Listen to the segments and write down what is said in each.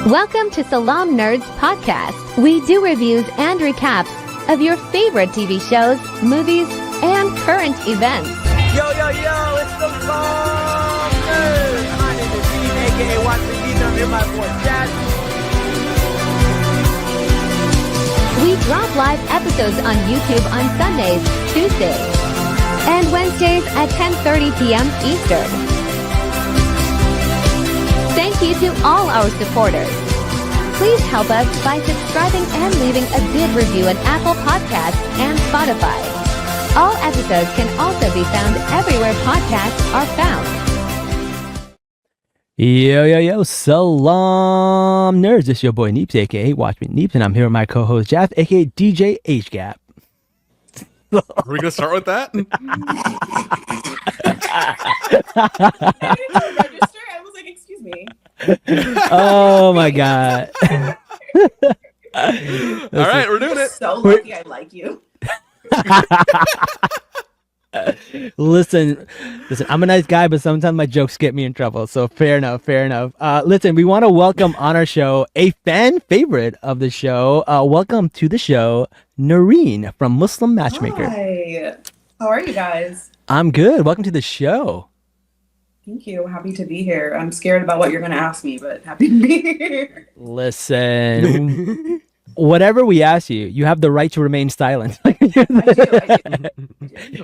Welcome to Salaam Nerds Podcast. We do reviews and recaps of your favorite TV shows, movies, and current events. Yo, it's the Salaam Nerds. My name is Steve, aka Watch Me Eat. I'm here, my boy Chad. We drop live episodes on YouTube on Sundays, Tuesdays, and Wednesdays at 10:30 p.m. Eastern. Thank you to all our supporters. Please help us by subscribing and leaving a good review on Apple Podcasts and Spotify. All episodes can also be found everywhere podcasts are found. Yo, Salaam Nerds. It's your boy Neeps, aka Watch Me Neeps, and I'm here with my co-host Jeff, aka DJ H-Gap. Are we gonna start with that? Register. I was like, excuse me. Oh my god. All right, we're doing it. So lucky I like you. Listen, I'm a nice guy, but sometimes my jokes get me in trouble. So fair enough. Listen, we want to welcome on our show a fan favorite of the show. Welcome to the show, Noureen from Muslim Matchmaker. Hi. How are you guys? I'm good. Welcome to the show. Thank you. Happy to be here. I'm scared about what you're going to ask me, but happy to be here. Listen, whatever we ask you, you have the right to remain silent. I do.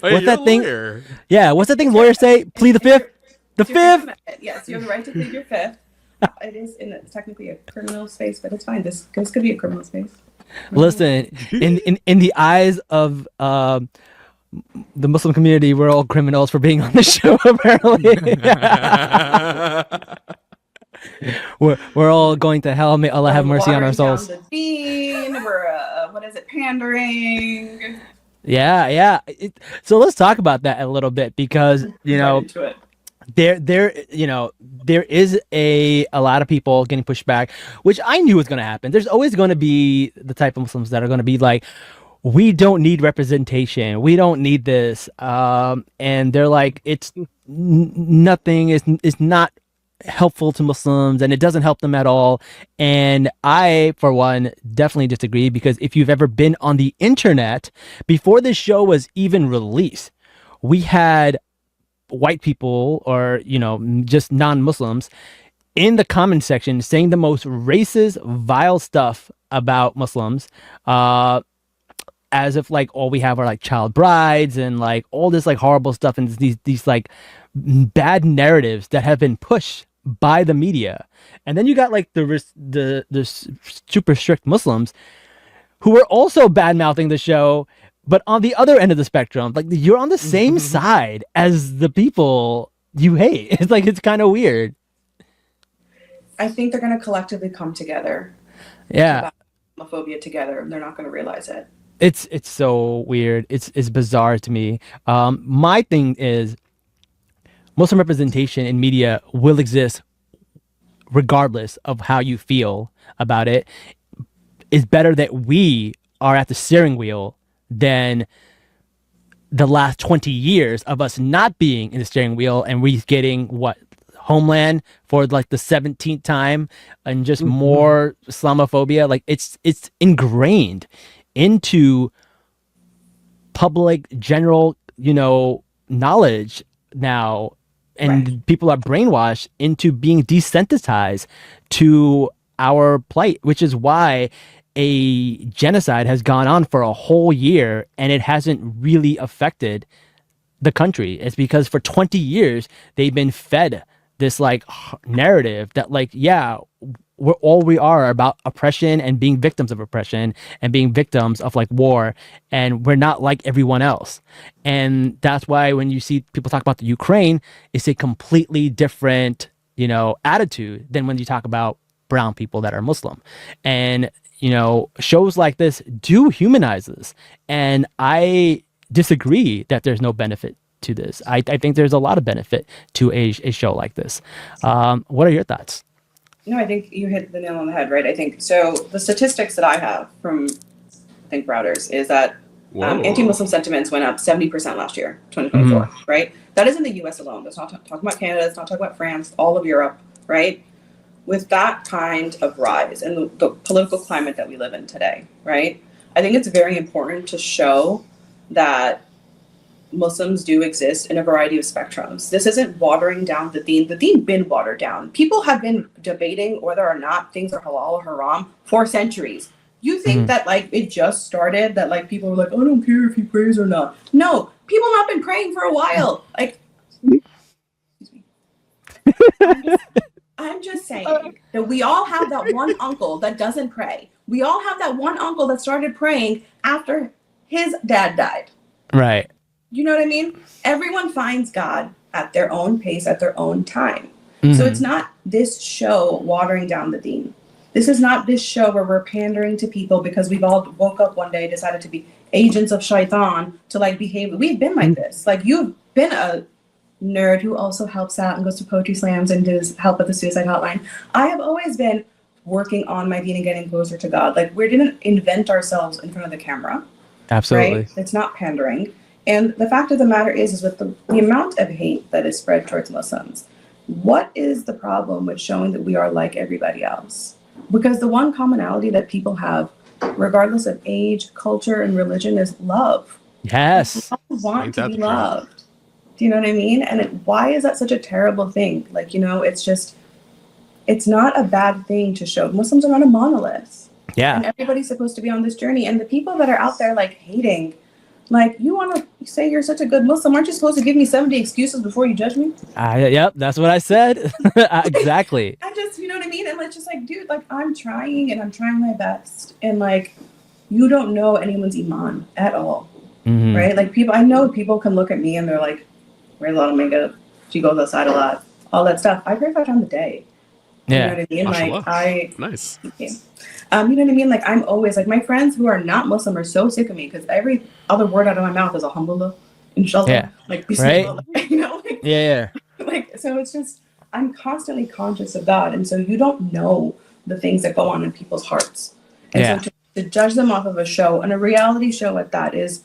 What's that thing? Lawyer. Yeah, what's that thing lawyers say? Plead the fifth? The fifth? Yes, you have the right to plead your fifth. It is technically a criminal space, but it's fine. This could be a criminal space. Listen, in the eyes of the Muslim community, we're all criminals for being on the show, apparently. we're all going to hell. May Allah have mercy on our souls. Down the bean. We're pandering. Yeah. So let's talk about that a little bit, because there is a lot of people getting pushed back, which I knew was going to happen. There's always going to be the type of Muslims that are going to be like, we don't need representation. We don't need this. And they're like, it's nothing. It's not helpful to Muslims, and it doesn't help them at all. And I, for one, definitely disagree, because if you've ever been on the internet before this show was even released, we had white people, or just non-Muslims, in the comment section saying the most racist, vile stuff about Muslims, as if like all we have are like child brides and like all this like horrible stuff, and these like bad narratives that have been pushed by the media. And then you got like the super strict Muslims who are also bad mouthing the show, but on the other end of the spectrum. Like, you're on the same side as the people you hate. It's like, it's kind of weird. I think they're going to collectively come together. Yeah. Homophobia together. They're not going to realize it. It's so weird. It's bizarre to me. My thing is, Muslim representation in media will exist regardless of how you feel about it. It's better that we are at the steering wheel than the last 20 years of us not being in the steering wheel, and we getting Homeland for like the 17th time, and just more Islamophobia. Like, it's ingrained into public general knowledge now, and right. People are brainwashed into being desensitized to our plight, which is why a genocide has gone on for a whole year and it hasn't really affected the country. It's because for 20 years they've been fed this like narrative that like, yeah, we are about oppression and being victims of oppression and being victims of like war, and we're not like everyone else. And that's why when you see people talk about the Ukraine, it's a completely different, attitude than when you talk about brown people that are Muslim. And, shows like this do humanize us. And I disagree that there's no benefit to this. I think there's a lot of benefit to a show like this. What are your thoughts? No, I think you hit the nail on the head, right? I think so. The statistics that I have from Think Routers is that anti-Muslim sentiments went up 70% last year, 2024, right? That is in the U.S. alone. That's not talking about Canada. It's not talking about France, all of Europe, right? with that kind of rise and the political climate that we live in today, right? I think it's very important to show that Muslims do exist in a variety of spectrums. This isn't watering down the deen. The deen been watered down. People have been debating whether or not things are halal or haram for centuries. You think that like it just started, that like people were like, I don't care if he prays or not. No, people have been praying for a while. Like, excuse me. I'm just saying that we all have that one uncle that doesn't pray. We all have that one uncle that started praying after his dad died. Right. You know what I mean? Everyone finds God at their own pace, at their own time. So it's not this show watering down the deen. This is not this show where we're pandering to people because we've all woke up one day, decided to be agents of shaitan to like behave. We've been like this. Like you've been a nerd who also helps out and goes to poetry slams and does help with the suicide hotline. I have always been working on my deen and getting closer to God. Like we didn't invent ourselves in front of the camera. Absolutely. Right? It's not pandering. And the fact of the matter is with the amount of hate that is spread towards Muslims, what is the problem with showing that we are like everybody else? Because the one commonality that people have, regardless of age, culture, and religion, is love. Yes. We all want to be loved. Do you know what I mean? And why is that such a terrible thing? Like, you know, it's just, it's not a bad thing to show. Muslims are not a monolith. Yeah. And everybody's supposed to be on this journey. And the people that are out there like hating, like, you want to say you're such a good Muslim, aren't you supposed to give me 70 excuses before you judge me? Yep, that's what I said. Exactly. I just, you know what I mean? And it's just like, dude, like, I'm trying and I'm trying my best. And like, you don't know anyone's iman at all, right? Like people, I know people can look at me and they're like, wears a lot of makeup, she goes outside a lot, all that stuff. I pray 5 times a day. You know what I mean? Like nice. Yeah. You know what I mean? Like I'm always like, my friends who are not Muslim are so sick of me because every other word out of my mouth is alhamdulillah, inshallah, like bismillah, right? You know, like, Yeah. like so it's just I'm constantly conscious of God, and so you don't know the things that go on in people's hearts, and so to judge them off of a show, and a reality show at that, is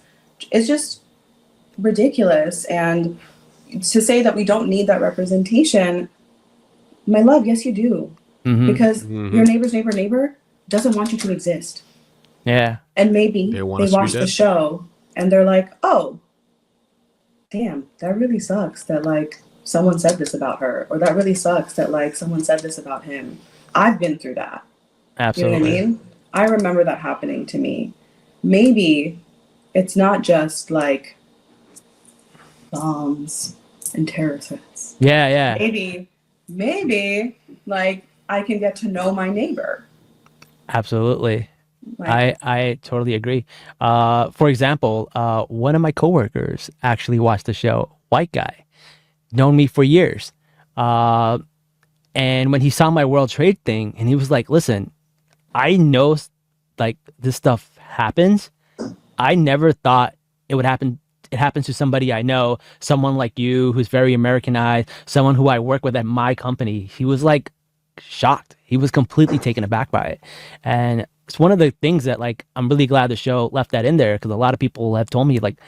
just ridiculous. And to say that we don't need that representation, my love, yes you do, because your neighbor's neighbor doesn't want you to exist. Yeah. And maybe they watch the show and they're like, oh, damn, that really sucks that like someone said this about her, or that really sucks that like someone said this about him. I've been through that. Absolutely. You know what I mean? I remember that happening to me. Maybe it's not just like bombs and terror threats. Yeah. Maybe like I can get to know my neighbor. Absolutely. Like, I totally agree. For example, one of my coworkers actually watched the show, white guy, known me for years. And when he saw my World Trade thing, and he was like, listen, I know like this stuff happens. I never thought it would happen. It happens to somebody I know, someone like you who's very Americanized, someone who I work with at my company. He was like shocked. He was completely taken aback by it. And it's one of the things that like I'm really glad the show left that in there, because a lot of people have told me like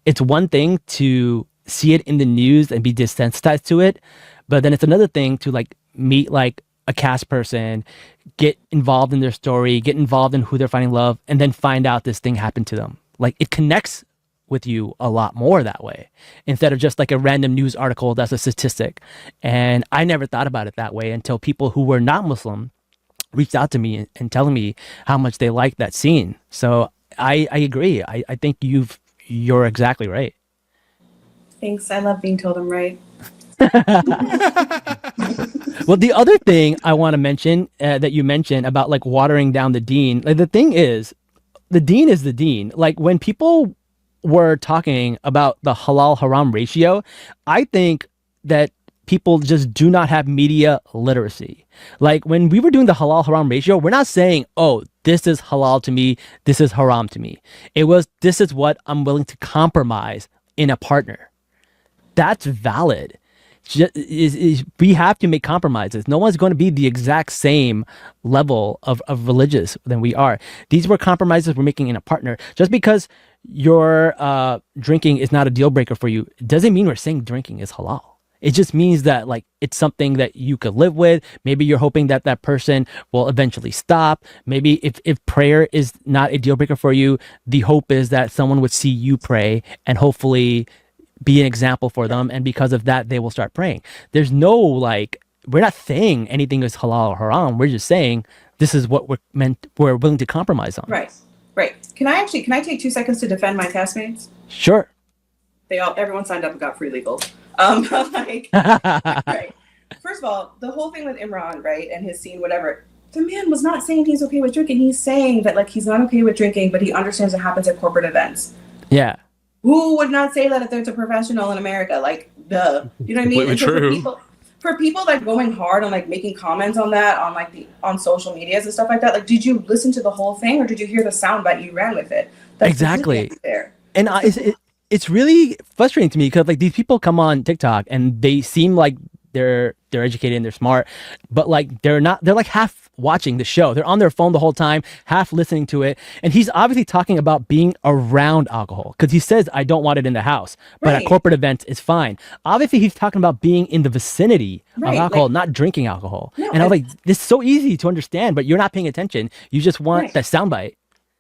it's one thing to see it in the news and be desensitized to it, but then it's another thing to like meet like a cast person, get involved in their story, get involved in who they're finding love, and then find out this thing happened to them. Like it connects with you a lot more that way, instead of just like a random news article that's a statistic. And I never thought about it that way until people who were not Muslim reached out to me and telling me how much they liked that scene. So I agree. I think you're exactly right. thanks. I love being told I'm right. Well, the other thing I want to mention that you mentioned about like watering down the deen, like the thing is, the deen is the deen. Like when people were talking about the halal haram ratio, I think that people just do not have media literacy. Like when we were doing the halal haram ratio, we're not saying, oh, this is halal to me, this is haram to me. It was, this is what I'm willing to compromise in a partner. That's valid. We have to make compromises. No one's going to be the exact same level of religious than we are. These were compromises we're making in a partner. Just because your drinking is not a deal breaker for you doesn't mean we're saying drinking is halal. It just means that like it's something that you could live with. Maybe you're hoping that that person will eventually stop. Maybe if prayer is not a deal breaker for you, the hope is that someone would see you pray and hopefully be an example for them. And because of that, they will start praying. There's no like, we're not saying anything is halal or haram. We're just saying this is what we're willing to compromise on. Right. Right. Can I take 2 seconds to defend my castmates? Sure. Everyone signed up and got free legal. Right. First of all, the whole thing with Imran, right, and his scene, whatever, the man was not saying he's okay with drinking. He's saying that like he's not okay with drinking, but he understands it happens at corporate events. Yeah. Who would not say that if there's a professional in America? Like, you know what I mean? Completely true. For people like going hard on like making comments on that on like on social medias and stuff like that, like did you listen to the whole thing or did you hear the soundbite you ran with it? That's exactly. There. And it's really frustrating to me because like these people come on TikTok and they seem like they're educated and they're smart, but like they're not. They're like half watching the show. They're on their phone the whole time, half listening to it. And he's obviously talking about being around alcohol because he says, "I don't want it in the house, but at corporate events it's fine." Obviously, he's talking about being in the vicinity of alcohol, like, not drinking alcohol. No, and I was like, "This is so easy to understand, but you're not paying attention. You just want that soundbite."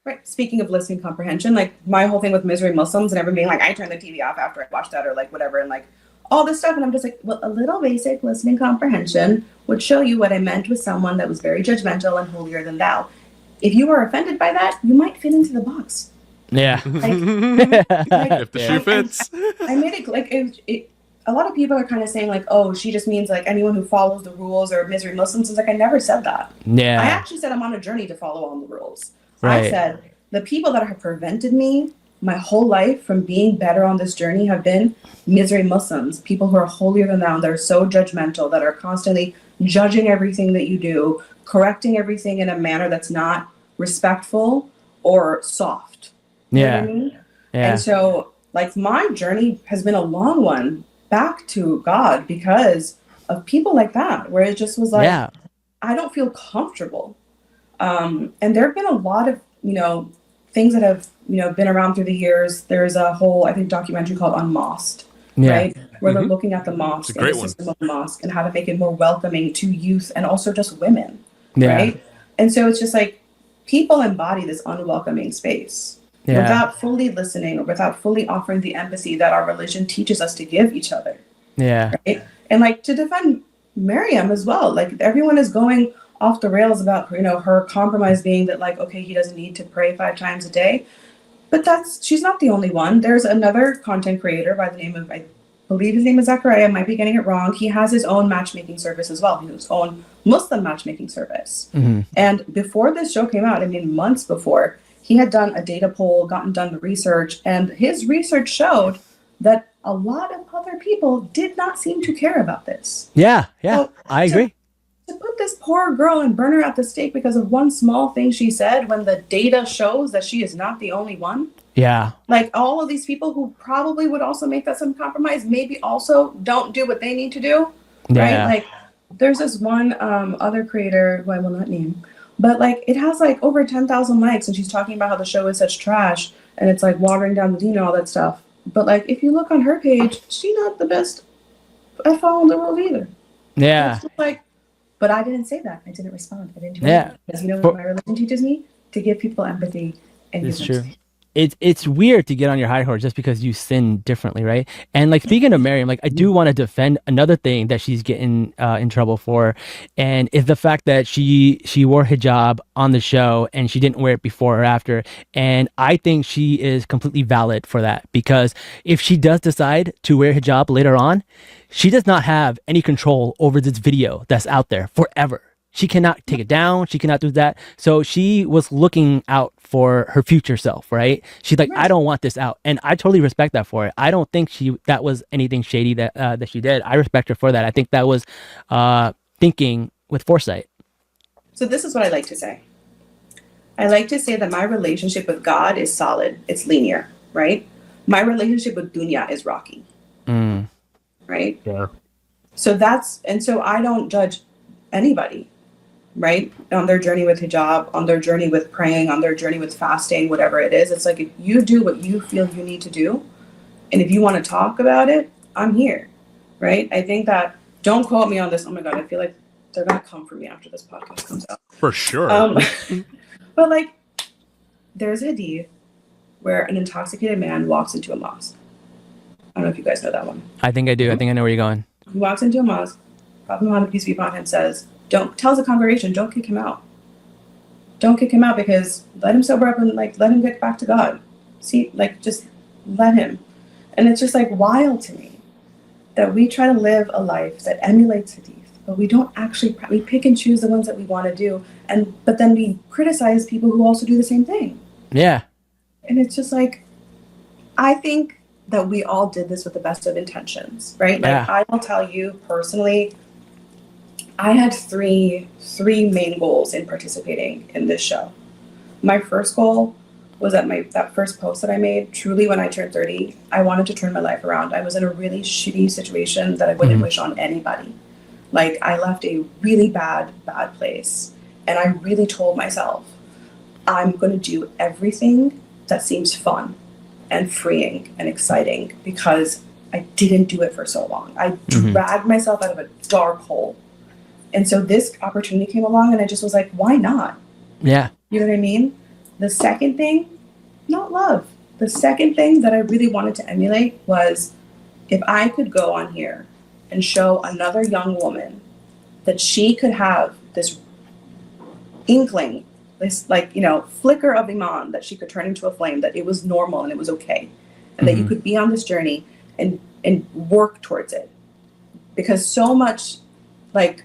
Right. Speaking of listening comprehension, like my whole thing with Misery Muslims and everyone being like, I turn the TV off after I watch that or like whatever, and like all this stuff. And I'm just like, well, a little basic listening comprehension would show you what I meant with someone that was very judgmental and holier than thou. If you are offended by that, you might fit into the box. Yeah. Like, if the shoe fits. I made it like a lot of people are kind of saying like, oh, she just means like anyone who follows the rules or Misery Muslims. It's like, I never said that. Yeah. I actually said I'm on a journey to follow all the rules. Right. I said the people that have prevented me my whole life from being better on this journey have been Misery Muslims, people who are holier than thou, that are so judgmental, that are constantly judging everything that you do, correcting everything in a manner that's not respectful or soft. You know what I mean? Yeah. And so like my journey has been a long one back to God because of people like that, where it just was like, I don't feel comfortable. And there have been a lot of, things that have, been around through the years. There's a whole, I think, documentary called Unmosqued, right? Where they're looking at the mosque and the system of the mosque and how to make it more welcoming to youth and also just women, right? And so it's just like people embody this unwelcoming space without fully listening or without fully offering the empathy that our religion teaches us to give each other. Yeah. Right? And like to defend Miriam as well, like everyone is going off the rails about, her compromise being that like, okay, he doesn't need to pray 5 times a day. But she's not the only one. There's another content creator by the name of, I believe his name is Zachariah, I might be getting it wrong. He has his own matchmaking service as well. His own Muslim matchmaking service. Mm-hmm. And before this show came out, months before, he had done a data poll, done the research, and his research showed that a lot of other people did not seem to care about this. Yeah, so, I agree. To put this poor girl and burn her at the stake because of one small thing she said when the data shows that she is not the only one. Yeah. Like all of these people who probably would also make that some compromise, maybe also don't do what they need to do. Right? Like there's this one other creator who I will not name, but like it has like over 10,000 likes and she's talking about how the show is such trash and it's like watering down the deen and all that stuff. But like if you look on her page, she's not the best at following the rules either. Yeah. It's just like, but I didn't say that. I didn't respond. I didn't do anything. Because what my religion teaches me? To give people empathy. And it's true. It's weird to get on your high horse just because you sin differently, right? And like speaking of Miriam, like I do want to defend another thing that she's getting in trouble for, and is the fact that she wore hijab on the show and she didn't wear it before or after. And I think she is completely valid for that because if she does decide to wear hijab later on, she does not have any control over this video that's out there forever. She cannot take it down. She cannot do that. So she was looking out for her future self, right? She's like, I don't want this out. And I totally respect that for it. I don't think that was anything shady that she did. I respect her for that. I think that was thinking with foresight. So this is what I like to say. I like to say that my relationship with God is solid. It's linear, right? My relationship with dunya is rocky. Right? Yeah. So I don't judge anybody, right? On their journey with hijab, on their journey with praying, on their journey with fasting, whatever it is. It's like, if you do what you feel you need to do, and if you want to talk about it, I'm here. right? I think that, don't quote me on this. Oh my God, I feel like they're going to come for me after this podcast comes out. For sure. But like, there's a hadith where an intoxicated man walks into a mosque. I don't know if you guys know that one. I think I do. I think I know where you're going. He walks into a mosque. Prophet Muhammad, peace be upon him, tells the congregation, don't kick him out. Don't kick him out, because let him sober up and like let him get back to God. See, like just let him. And it's just like wild to me that we try to live a life that emulates hadith, but we don't actually, we pick and choose the ones that we want to do, but then we criticize people who also do the same thing. Yeah. And it's just like, I think that we all did this with the best of intentions, right? Like, I will tell you personally, I had three main goals in participating in this show. My first goal was that first post that I made, truly when I turned 30, I wanted to turn my life around. I was in a really shitty situation that I wouldn't wish on anybody. Like, I left a really bad place. And I really told myself, I'm going to do everything that seems fun and freeing and exciting, because I didn't do it for so long. I dragged myself out of a dark hole. And so this opportunity came along and I just was like, why not? Yeah. You know what I mean? The second thing, not love. The second thing that I really wanted to emulate was, if I could go on here and show another young woman that she could have this inkling, this like, flicker of iman, that she could turn into a flame, that it was normal and it was okay. And that you could be on this journey and work towards it. Because so much like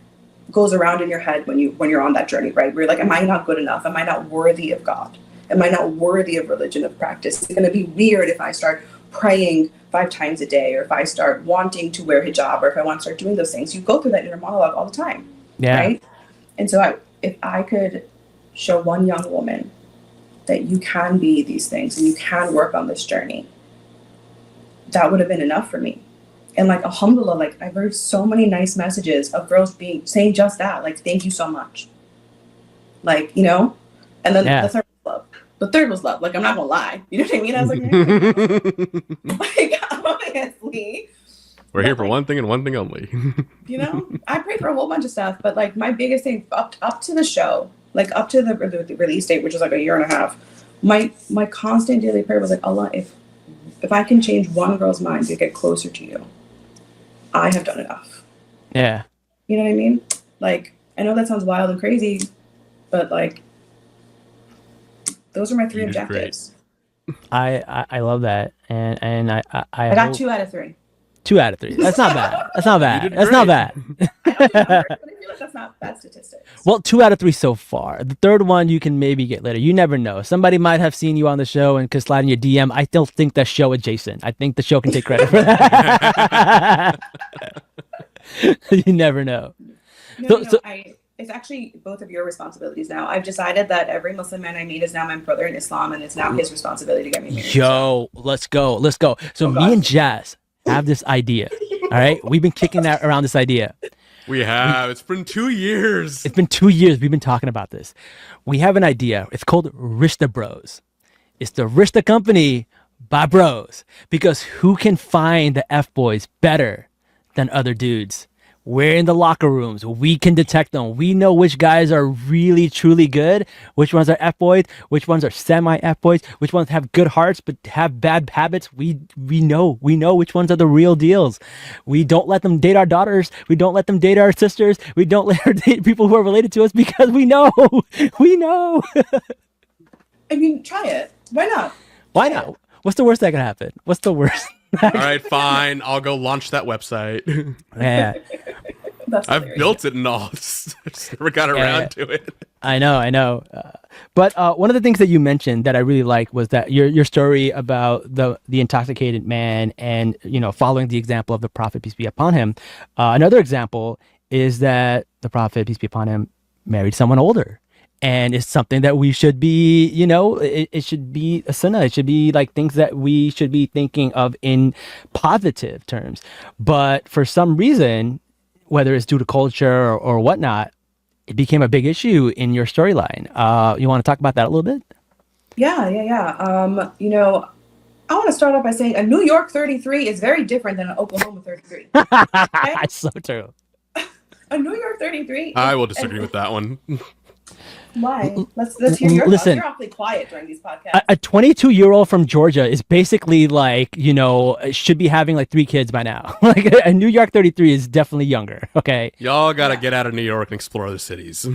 goes around in your head when you're on that journey, right? Where you're like, am I not good enough? Am I not worthy of God? Am I not worthy of religion, of practice? It's going to be weird if I start praying 5 times a day, or if I start wanting to wear hijab, or if I want to start doing those things. You go through that inner monologue all the time, right? And so if I could show one young woman that you can be these things and you can work on this journey, that would have been enough for me. And like, alhamdulillah, like I've heard so many nice messages of girls saying just that, like, thank you so much. Like, and then the third was love. The third was love. Like, I'm not gonna lie. You know what I mean? I was like, obviously. We're here for one thing and one thing only. I prayed for a whole bunch of stuff, but like my biggest thing up to the show, like up to the release date, which was like a year and a half, my constant daily prayer was like, Allah, if I can change one girl's mind to get closer to you, I have done enough. Yeah. You know what I mean? Like, I know that sounds wild and crazy, but like, those are my 3 objectives. I love that, and I got 2 out of 3. 2 out of 3. That's not bad. That's not bad. That's not bad. I don't remember, but I feel like that's not bad statistics. Well, 2 out of 3 so far. The third one you can maybe get later. You never know. Somebody might have seen you on the show and could slide in your DM. I still think that's show adjacent. I think the show can take credit for that. You never know. It's actually both of your responsibilities now. I've decided that every Muslim man I meet is now my brother in Islam, and it's now his responsibility to get me married. Yo, let's go. So me and Jazz have this idea. All right, we've been kicking that around, this idea. We have. It's been 2 years. It's been 2 years. We've been talking about this. We have an idea. It's called Rista Bros. It's the Rista company by bros, because who can find the F boys better than other dudes? We're in the locker rooms. We can detect them. We know which guys are really, truly good, which ones are F-boys, which ones are semi-F-boys, which ones have good hearts but have bad habits. We know which ones are the real deals. We don't let them date our daughters. We don't let them date our sisters. We don't let her date people who are related to us, because we know. I mean, try it. Why not? Why not? What's the worst that can happen? What's the worst? All right, fine. I'll go launch that website. Yeah. I've built it and all. I just never got around to it. I know. But one of the things that you mentioned that I really liked was that your story about the intoxicated man and, following the example of the Prophet, peace be upon him. Another example is that the Prophet, peace be upon him, married someone older. And it's something that we should be, it should be a sunnah. It should be like things that we should be thinking of in positive terms. But for some reason, whether it's due to culture or whatnot, it became a big issue in your storyline. You want to talk about that a little bit? Yeah. I want to start off by saying a New York 33 is very different than an Oklahoma 33. Okay? That's so true. A New York 33. I will disagree with that one. Why? Let's hear your thoughts. Listen. You're awfully quiet during these podcasts. A 22-year-old from Georgia is basically like, should be having like 3 kids by now. Like a New York 33 is definitely younger. Okay. Y'all gotta get out of New York and explore other cities.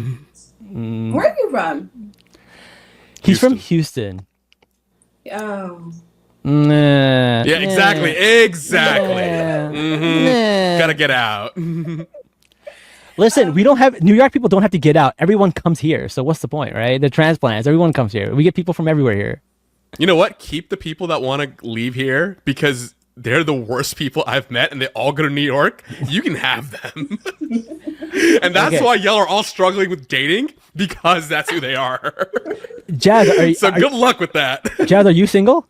Where are you from? He's from Houston. Oh. Nah, Yeah, exactly. Nah. Gotta get out. Listen, we don't have New York people don't have to get out. Everyone comes here. So what's the point, right? The transplants, everyone comes here. We get people from everywhere here. You know what? Keep the people that want to leave here because they're the worst people I've met and they all go to New York. You can have them. And that's why y'all are all struggling with dating because that's who they are. Jazz, good luck with that. Jazz, are you single?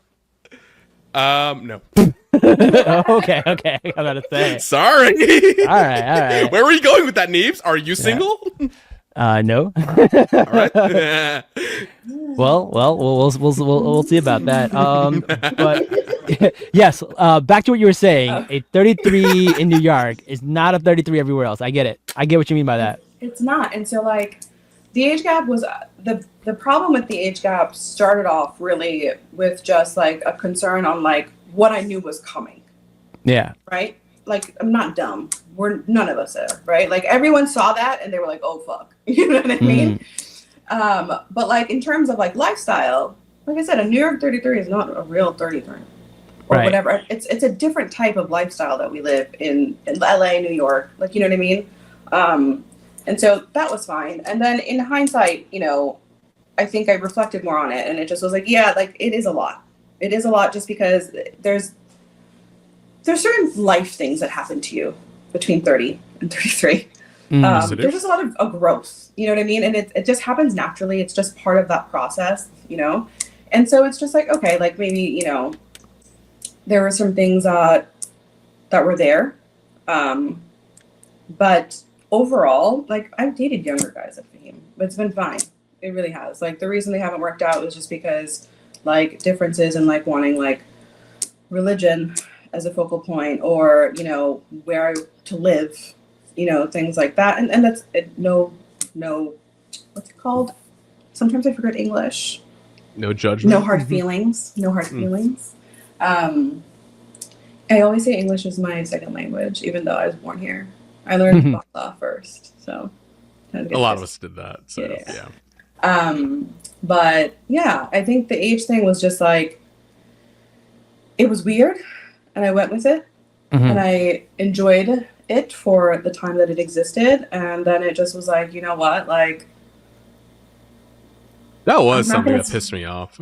No. Okay. I'm about to say. Sorry. All right. Where were you going with that, Neebs? Are you single? No. All right. Well, we'll see about that. But yes, back to what you were saying. A 33 in New York is not a 33 everywhere else. I get it. I get what you mean by that. It's not. And so like the age gap was the problem with the age gap started off really with just like a concern on like what I knew was coming. Yeah. Right? Like I'm not dumb. None of us are, right? Like everyone saw that and they were like, oh fuck. You know what I mean? But like in terms of like lifestyle, like I said, a New York 33 is not a real 33 or whatever. It's a different type of lifestyle that we live in LA, New York. Like, you know what I mean? And so that was fine. And then in hindsight, I think I reflected more on it and it just was like, yeah, like it is a lot. It is a lot just because there's certain life things that happen to you between 30 and 33. There's just a lot of growth, you know what I mean? And it just happens naturally. It's just part of that process, And so it's just like, okay, like maybe, there were some things that were there. But overall, like I've dated younger guys at Fame, but it's been fine. It really has. Like the reason they haven't worked out was just because like differences in like wanting like religion as a focal point or, where to live, things like that. And that's no, what's it called? Sometimes I forget English. No judgment. No hard feelings. No hard feelings. I always say English is my second language, even though I was born here. I learned Bala first, so. A lot of us did that, so yeah. But yeah, I think the age thing was just like, it was weird, and I went with it, and I enjoyed it for the time that it existed, and then it just was like, you know what, like. That was something that pissed me off.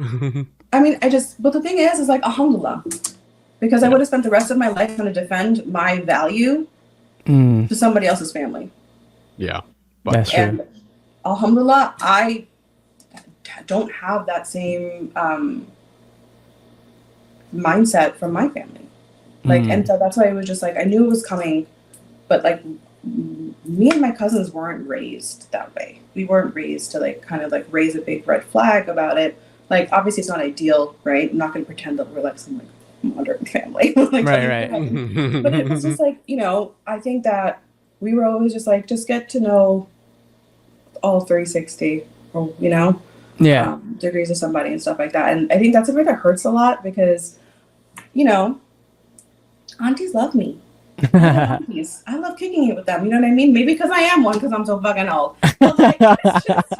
I mean, but the thing is like, alhamdulillah, because I would have spent the rest of my life trying to defend my value to somebody else's family. Yeah. That's true. And alhamdulillah, I don't have that same mindset from my family. Like, and so that's why it was just like, I knew it was coming, but like me and my cousins weren't raised that way. We weren't raised to like kind of like raise a big red flag about it. Like, obviously it's not ideal, right? I'm not going to pretend that we're like some like modern family. Like, right. But it was just like, I think that we were always just like, just get to know all 360 or, degrees of somebody and stuff like that. And I think that's something that hurts a lot because, aunties love me. Aunties. I love kicking it with them. You know what I mean? Maybe because I am one because I'm so fucking old. But like, it's just,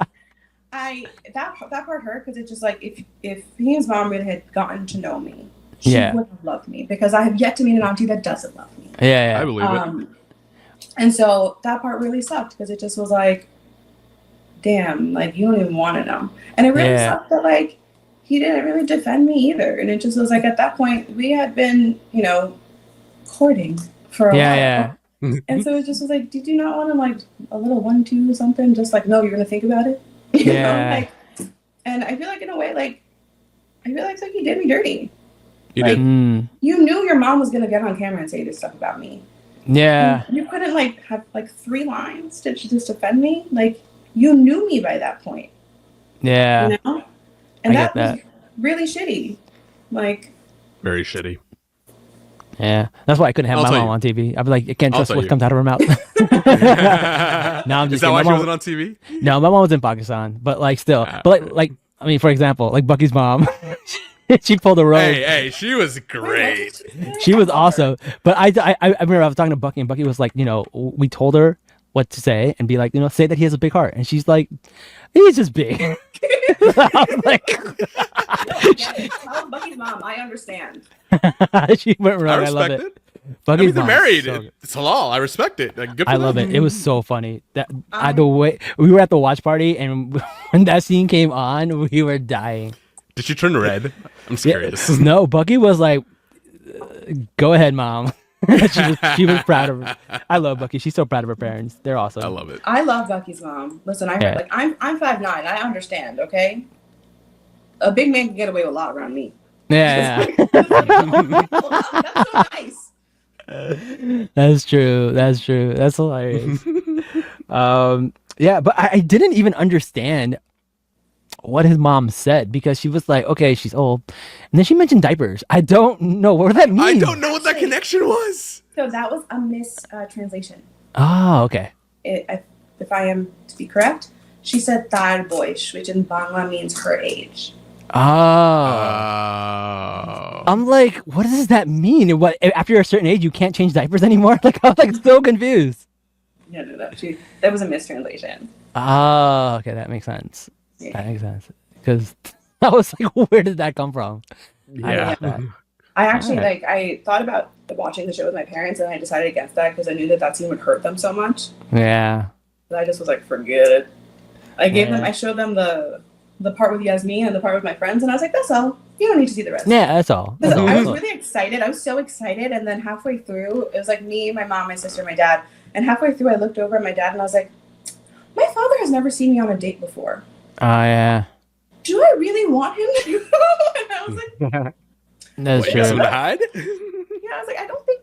that part hurt because it's just like if his mom really had gotten to know me, she would have loved me because I have yet to meet an auntie that doesn't love me. Yeah. I believe it. And so that part really sucked because it just was like, damn, like you don't even want to know. And it really sucked that like he didn't really defend me either. And it just was like at that point we had been, courting for a while. Yeah. And so it just was like, did you not want to like a little 1-2 something? Just like, no, you're gonna think about it. You know? Like, and I feel like in a way, like I feel like he did me dirty. You like, did. You knew your mom was gonna get on camera and say this stuff about me. Yeah. You couldn't like have like 3 lines to just defend me. Like you knew me by that point. Yeah. And that was really shitty. Like, Very shitty. Yeah, that's why I couldn't have I'll my tell mom you. on TV. I'd be like, I can't I'll trust tell what you. comes out of her mouth. No, I'm just Is that kidding. why My she mom, wasn't on TV? no, my mom was in Pakistan, but like still, but like I mean, for example, like Bucky's mom, she pulled a rope. Hey, she was great. She was awesome. But I remember I was talking to Bucky, and Bucky was like, we told her what to say and be like, say that he has a big heart, and she's like, he's just big. I was like, Tell Bucky's mom, I understand. she went wrong. I love respect it. I Bucky's mean, they're mom, married. so good. It's halal. I respect it. Like, good for I them. love it. It was so funny that the way we were at the watch party, and when that scene came on, we were dying. Did she turn red? I'm curious. No, Bucky was like, "Go ahead, mom." she was proud of her. I love Bucky. She's so proud of her parents. They're awesome. I love it. I love Bucky's mom. Listen, Yeah. I'm 5'9". I understand, okay? A big man can get away with a lot around me. Yeah, That's so nice. that's true. That's true. That's hilarious. Yeah, but I didn't even understand what his mom said because she was like, okay, she's old. And then she mentioned diapers. I don't know. What does that mean? I don't know what that connection was. So that was a mistranslation. Oh, okay. If I am to be correct, she said thar boish, which in Bangla means her age. Oh. Oh. I'm like, what does that mean? What after a certain age you can't change diapers anymore? Like I was like so confused. No. That was a mistranslation. Oh, okay, that makes sense. Yeah. That makes sense. Because I was like, where did that come from? I Yeah. love that. I actually Alright. I thought about watching the show with my parents, and I decided against that because I knew that scene would hurt them so much. Yeah. But I just was like, forget it. I Yeah. showed them the part with Yasmin and the part with my friends, and I was like, that's all. You don't need to see the rest. Yeah, that's all. That's all. I was That's all. really excited. I was so excited, and then halfway through, it was like me, my mom, my sister, my dad. And halfway through, I looked over at my dad, and I was like, my father has never seen me on a date before. Oh, yeah. Do I really want him to? And I was like, That's What, you got true. something to hide? yeah, I was like, I don't think,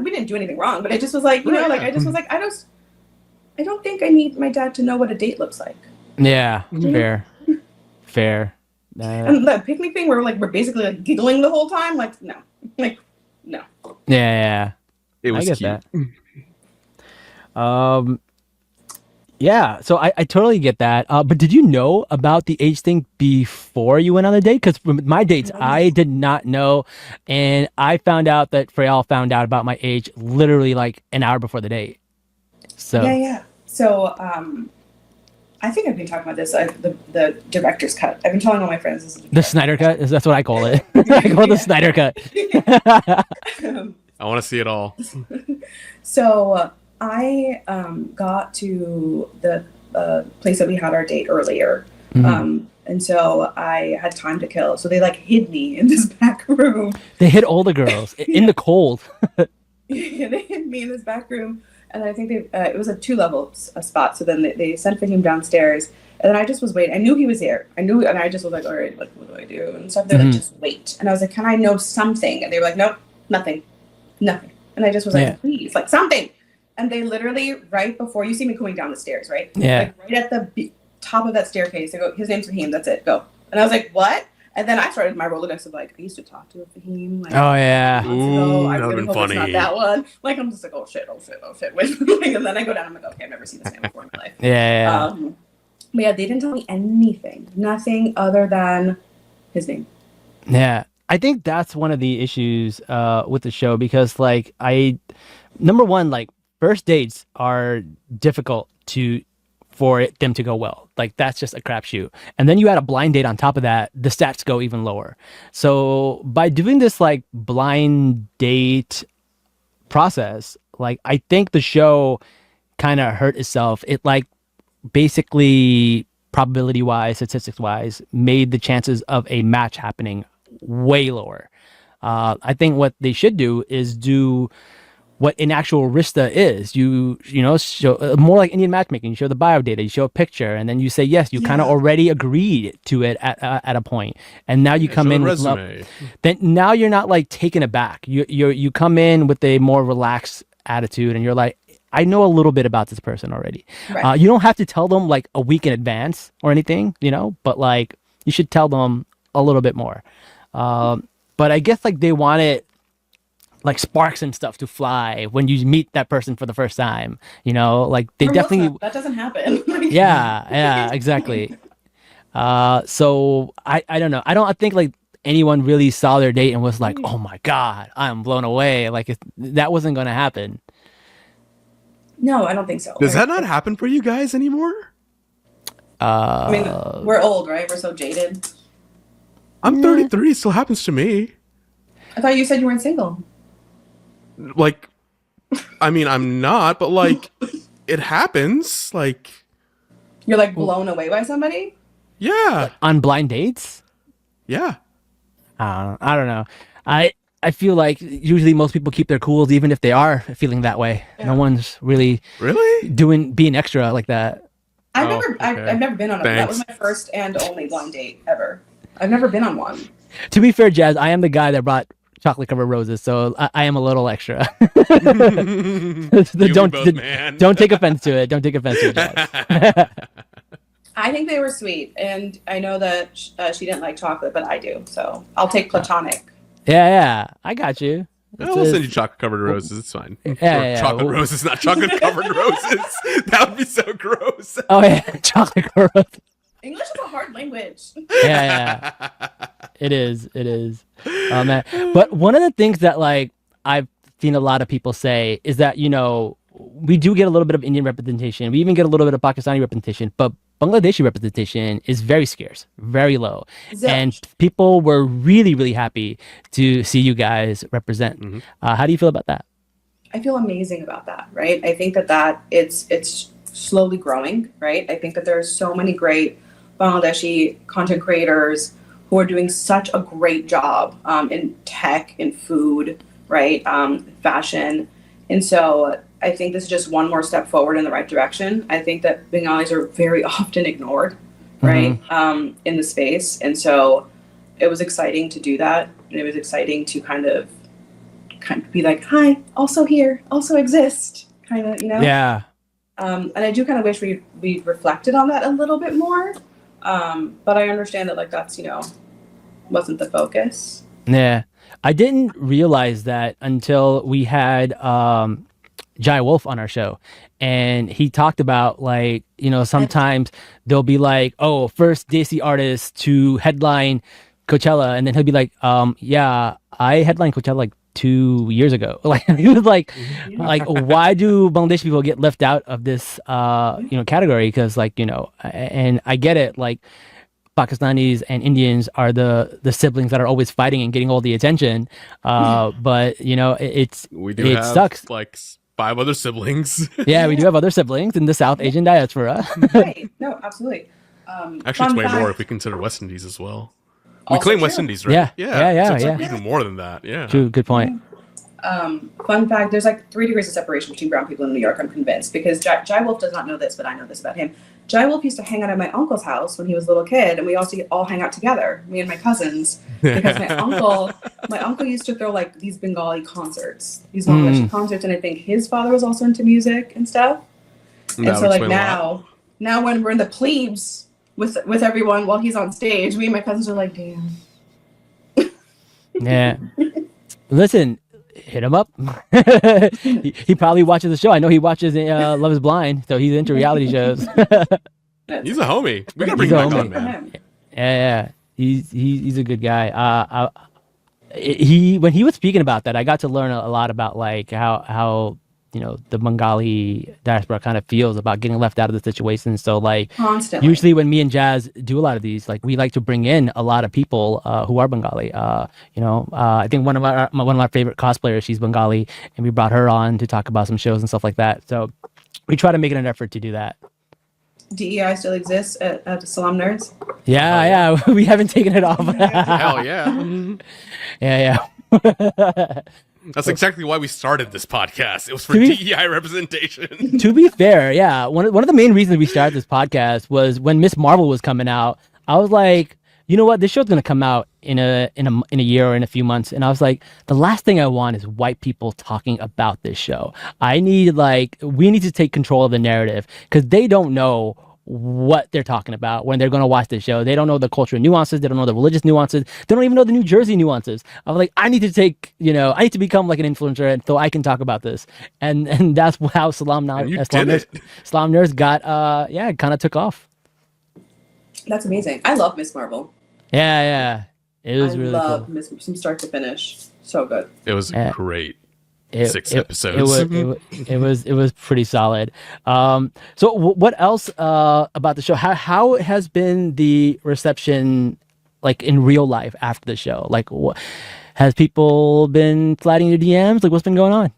we didn't do anything wrong, but I just was like, I just was like, I don't think I need my dad to know what a date looks like. Yeah, fair. Fair. And the picnic thing where we're basically like giggling the whole time, no. Yeah. It was I get cute. that. Yeah, so I totally get that. But did you know about the age thing before you went on the date? Because with my dates, I did not know. And I found out that Freyal found out about my age literally like an hour before the date. So Yeah. So, I think I've been talking about this, the director's cut. I've been telling all my friends this is the Snyder cut, that's what I call it. I call it the Snyder cut. I want to see it all. So I got to the place that we had our date earlier. And so I had time to kill. So they hid me in this back room. They hid all the girls in the cold. Yeah, they hid me in this back room. And I think it was a 2-level spot. So then they sent Fahim downstairs. And then I just was waiting. I knew he was there. And I just was like, all right, what do I do? And stuff. They're like, just wait. And I was like, can I know something? And they were like, nope, nothing. And I just was like, please, something. And they literally, right before, you see me coming down the stairs, right? Yeah. Right at the top of that staircase, they go, his name's Fahim, that's it, go. And I was like, what? And then I started my Rolodex of I used to talk to Fahim. Oh, yeah. months ago. Ooh, I that would've really been hope it's not funny. that one. I'm just like, oh shit. Wait. And then I go down, I'm like, okay, I've never seen this man before in my life. Yeah. But yeah, they didn't tell me anything. Nothing other than his name. Yeah, I think that's one of the issues with the show because, number one, first dates are difficult for them to go well. That's just a crapshoot. And then you add a blind date on top of that, the stats go even lower. So by doing this blind date process, I think the show kind of hurt itself. It basically probability wise, statistics wise, made the chances of a match happening way lower. I think what they should do is do what an actual Rista is. You show more like Indian matchmaking. You show the bio data, you show a picture, and then you say yes. You kind of already agreed to it at a point, and now you come in with love. resume. Then now you're not taken aback. You come in with a more relaxed attitude, and you're like, I know a little bit about this person already. Right. You don't have to tell them a week in advance or anything, but you should tell them a little bit more. but I guess like they wanted like sparks and stuff to fly when you meet that person for the first time. You know, like they We're definitely. Muslim. That doesn't happen. Yeah, exactly. So I don't know. I think like anyone really saw their date and was like, oh my god, I'm blown away. Like that wasn't gonna happen. No, I don't think so. Does that not happen for you guys anymore? I mean, we're old, right? We're so jaded. I'm 33. It still happens to me. I thought you said you weren't single. Like, I mean, I'm not, but like, it happens. Like, You're like blown away by somebody? yeah, On blind dates? yeah. I don't know. I feel like usually most people keep their cools even if they are feeling that way. Yeah. No one's really being extra like that. I've okay. never been on a that was my first and only blind date ever. I've never been on one. To be fair, Jazz, I am the guy that brought chocolate covered roses, so I am a little extra. Don't take offense to it. Don't take offense to it, Jazz. I think they were sweet, and I know that she didn't like chocolate, but I do. So I'll take platonic. Yeah, I got you. We'll send you chocolate covered roses. It's fine. Yeah. Chocolate roses, not chocolate covered roses. That would be so gross. Oh yeah, chocolate covered roses. English is a hard language. Yeah. It is. Oh man. But one of the things that like I've seen a lot of people say is that, you know, we do get a little bit of Indian representation. We even get a little bit of Pakistani representation, but Bangladeshi representation is very scarce, very low. Zilch. And people were really, really happy to see you guys represent. Mm-hmm. How do you feel about that? I feel amazing about that, right? I think that it's slowly growing, right? I think that there are so many great Bangladeshi content creators who are doing such a great job in tech, in food, right? Fashion. And so I think this is just one more step forward in the right direction. I think that Bengalis are very often ignored, right? In the space. And so it was exciting to do that. And it was exciting to kind of be like, hi, also here, also exist, kind of, you know? Yeah. And I do kind of wish we reflected on that a little bit more. But I understand that like that's, you know, wasn't the focus. Yeah. I didn't realize that until we had Jai Wolf on our show, and he talked about like, you know, sometimes they'll be like, oh, first Desi artist to headline Coachella, and then he'll be like, yeah, I headlined Coachella like 2 years ago. Like he was like why do Bangladeshi people get left out of this you know, category? Because like, you know, and I get it, like Pakistanis and Indians are the siblings that are always fighting and getting all the attention, but you know, it sucks. Like 5 other siblings. Yeah, we do have other siblings in the South Asian diaspora. Right. No, absolutely. Actually, it's way more if we consider West Indies as well. We Also claim true. West Indies, right? Yeah. So it's like even more than that. Yeah. True. Good point. Fun fact, there's like 3 degrees of separation between brown people in New York, I'm convinced, because Jai Wolf does not know this, but I know this about him. Jai Wolf used to hang out at my uncle's house when he was a little kid, and we also all hang out together, me and my cousins, because my uncle used to throw like these Bengali concerts, these Bangladeshi concerts, and I think his father was also into music and stuff. And so like now when we're in the plebes with everyone while he's on stage, me and my cousins are like, damn. Yeah. Listen, hit him up. he probably watches the show. I know he watches Love Is Blind, so he's into reality shows. He's a homie. We gotta bring him back on, man. Yeah. He's a good guy. When he was speaking about that, I got to learn a lot about like how you know, the Bengali diaspora kind of feels about getting left out of the situation. So like Constantly. Usually when me and Jazz do a lot of these, like we like to bring in a lot of people who are Bengali. You know, I think one of my favorite cosplayers, she's Bengali, and we brought her on to talk about some shows and stuff like that. So we try to make it an effort to do that. DEI still exists at Salaam Nerds? Yeah, we haven't taken it off. Hell yeah. Yeah. That's exactly why we started this podcast. It was for DEI representation. To be fair, yeah. One of the main reasons we started this podcast was when Miss Marvel was coming out. I was like, you know what? This show's gonna come out in a year or in a few months, and I was like, the last thing I want is white people talking about this show. We need to take control of the narrative because they don't know what they're talking about when they're going to watch the show. They don't know the cultural nuances. They don't know the religious nuances. They don't even know the New Jersey nuances. I'm like, I need to become like an influencer, and so I can talk about this. And that's how Salaam now, Salaam Nurse got, kind of took off. That's amazing. I love Miss Marvel. Yeah. It was really love cool. Miss from start to finish. So good. It was great. 6 episodes. It was pretty solid. So what else about the show? How has been the reception, like in real life after the show? Like, has people been sliding your DMs? Like, what's been going on?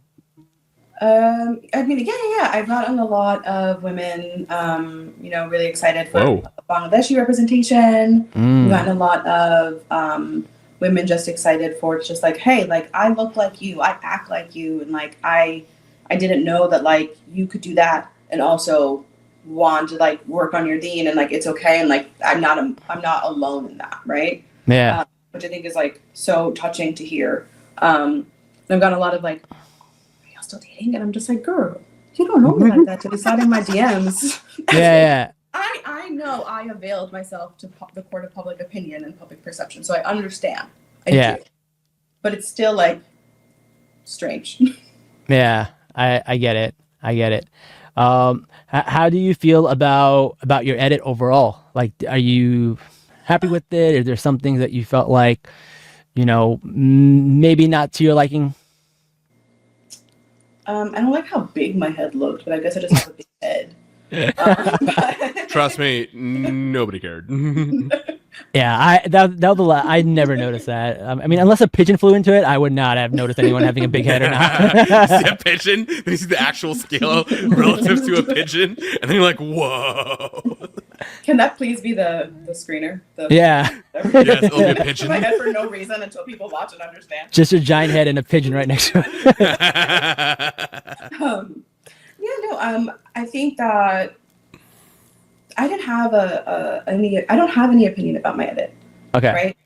I mean, yeah. I've gotten a lot of women, really excited for Bangladeshi representation. I've gotten a lot of women just excited for it's just like, hey, like I look like you, I act like you, and like I didn't know that like you could do that and also want to like work on your deen, and like it's okay, and like I'm not alone in that, right? Yeah. Which I think is like so touching to hear. I've gotten a lot of like, are y'all still dating? And I'm just like, girl, you don't know me like that to be sliding my DMs. Yeah. I know I availed myself to the court of public opinion and public perception, so I understand. I do. But it's still like strange. Yeah, I get it. How do you feel about your edit overall? Like, are you happy with it? Is there some things that you felt like, maybe not to your liking? I don't like how big my head looked, but I guess I just have a big head. Trust me, nobody cared. Yeah, that was a lot. I never noticed that. I mean, unless a pigeon flew into it, I would not have noticed anyone having a big head or not. You see a pigeon, then you see the actual scale relative to a pigeon, and then you're like, whoa. Can that please be the screener? Yeah. Yes, it'll be a pigeon. My head for no reason until people watch and understand. Just a giant head and a pigeon right next to it. I think that I didn't have I don't have any opinion about my edit. Okay. Right.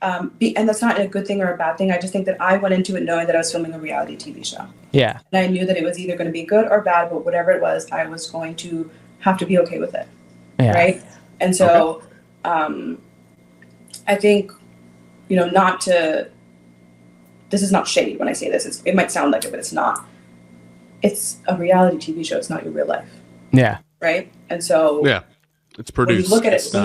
And that's not a good thing or a bad thing. I just think that I went into it knowing that I was filming a reality TV show. Yeah. And I knew that it was either going to be good or bad, but whatever it was, I was going to have to be okay with it. Yeah. Right. And so, I think, this is not shade when I say this. It might sound like it, but it's not. It's a reality TV show. It's not your real life. Yeah. Right. And so. Yeah. It's produced. When you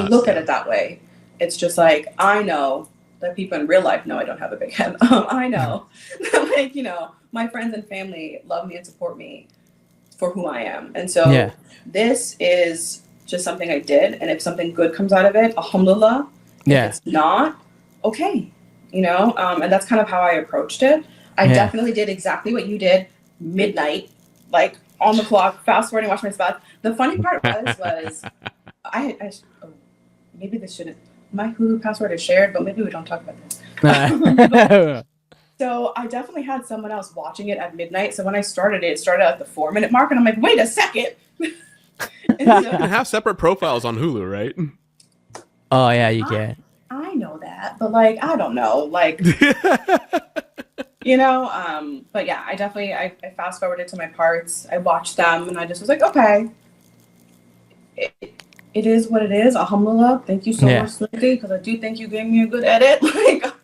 look at it that way, it's just like, I know that people in real life know I don't have a big head. I know that, like, my friends and family love me and support me for who I am. And so this is just something I did. And if something good comes out of it, alhamdulillah. Yeah. If it's not, okay. And that's kind of how I approached it. I definitely did exactly what you did, midnight, like on the clock, fast forwarding, watch my spots. The funny part was maybe this shouldn't. My Hulu password is shared, but maybe we don't talk about this. So I definitely had someone else watching it at midnight. So when I started it started at the 4-minute mark, and I'm like, wait a second. You can have separate profiles on Hulu, right? Oh yeah, you can. I know that, but like, I don't know, like, but yeah, I fast forwarded to my parts. I watched them, and I just was like, okay. It is what it is. Alhamdulillah. Thank you so much, Smithy, because I do think you gave me a good edit.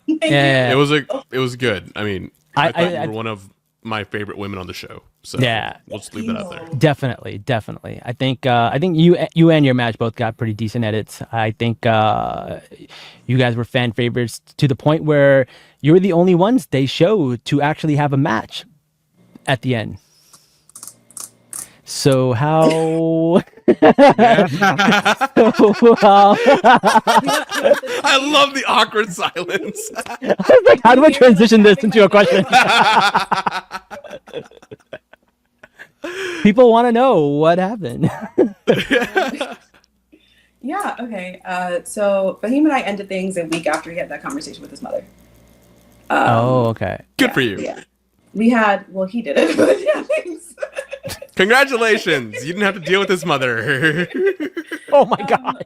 It was good. I mean, I thought you were one of my favorite women on the show. So we'll just leave that out there. Definitely. I think you and your match both got pretty decent edits. I think you guys were fan favorites to the point where you were the only ones they showed to actually have a match at the end. So how? I love the awkward silence. I was like, how do I transition this into a question? People want to know what happened. Yeah. Okay. So Fahim and I ended things a week after he had that conversation with his mother. Okay. Good for you. Yeah. He did it. But yeah, thanks. Congratulations. You didn't have to deal with his mother. Oh my God.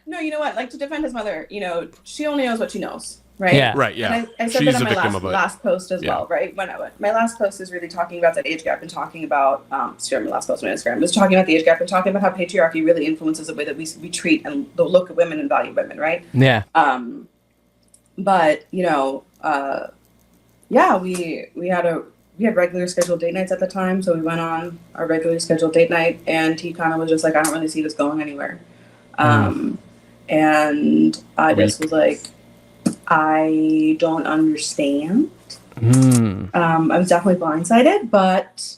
No, you know what? Like, to defend his mother, you know, she only knows what she knows, right? Yeah. Right, yeah. And I said She's that the on victim my of it. last post as well, right? My last post is really talking about that age gap and talking about, sorry, my last post on Instagram was talking about the age gap and talking about how patriarchy really influences the way that we treat and look at women and value women, right? Yeah. But, you know, yeah, we had regular scheduled date nights at the time, so we went on our regularly scheduled date night, and he kind of was just like, I don't really see this going anywhere. And I just was like, I don't understand. I was definitely blindsided, but